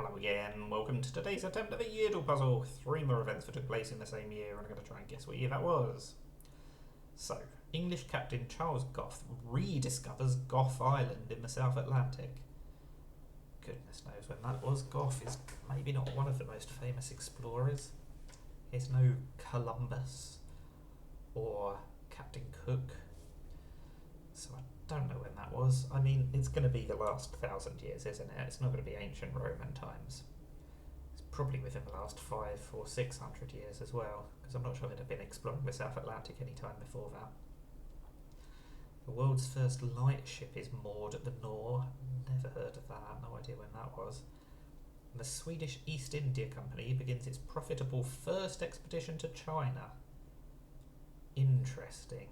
Hello again, welcome to today's attempt at a Yeardle puzzle. 3 more events that took place in the same year, and I'm going to try and guess what year that was. So, English captain Charles Gough rediscovers Gough Island in the South Atlantic. Goodness knows when that was. Gough is maybe not one of the most famous explorers. He's no Columbus or Captain Cook. So I don't know when that was. I mean, it's going to be the last 1,000 years, isn't it? It's not going to be ancient Roman times. It's probably within the last 500 or 600 years as well, because I'm not sure they'd have been exploring the South Atlantic any time before that. The world's first lightship is moored at the Nore. Never heard of that, no idea when that was. And the Swedish East India Company begins its profitable first expedition to China. Interesting.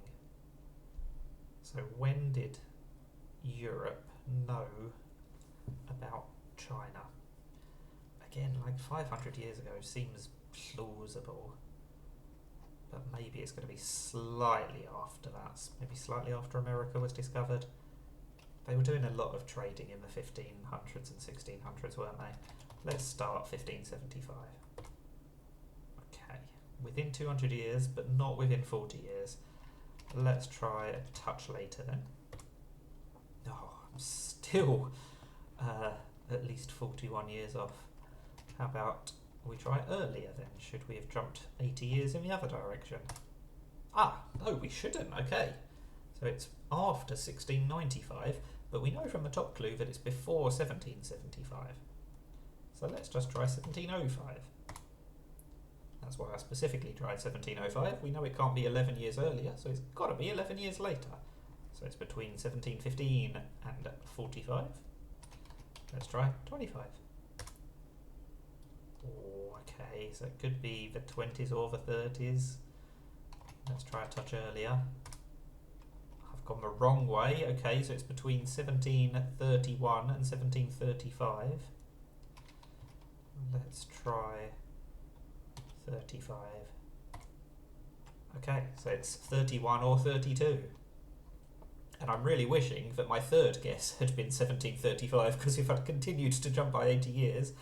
So when did Europe know about China? Again, like 500 years ago seems plausible, but maybe it's going to be slightly after that, maybe slightly after America was discovered. They were doing a lot of trading in the 1500s and 1600s, weren't they? Let's start 1575. Okay, within 200 years, but not within 40 years. Let's try a touch later then. Oh, I'm still at least 41 years off. How about we try earlier then? Should we have jumped 80 years in the other direction? Ah, no, we shouldn't. Okay. So it's after 1695, but we know from the top clue that it's before 1775. So let's just try 1705. That's why I specifically tried 1705. We know it can't be 11 years earlier, so it's got to be 11 years later. So it's between 1715 and 45. Let's try 25. Oh, okay, so it could be the 20s or the 30s. Let's try a touch earlier. I've gone the wrong way. Okay, so it's between 1731 and 1735. Let's try 35. Okay, so it's 31 or 32. And I'm really wishing that my third guess had been 1735, because if I'd continued to jump by 80 years,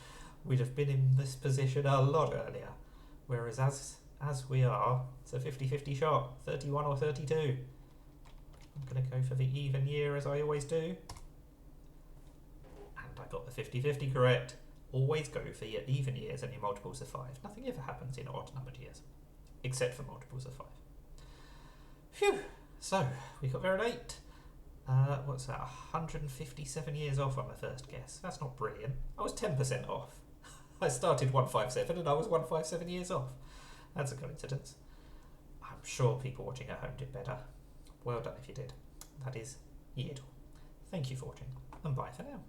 we'd have been in this position a lot earlier. Whereas as we are, it's a 50-50 shot, 31 or 32. I'm going to go for the even year as I always do. And I got the 50-50 correct. Always go for your even years and your multiples of 5. Nothing ever happens in odd numbered years, except for multiples of 5. Phew! So, we got there at 8. What's that? 157 years off on my first guess. That's not brilliant. I was 10% off. I started 157 and I was 157 years off. That's a coincidence. I'm sure people watching at home did better. Well done if you did. That is Yeardle. Thank you for watching, and bye for now.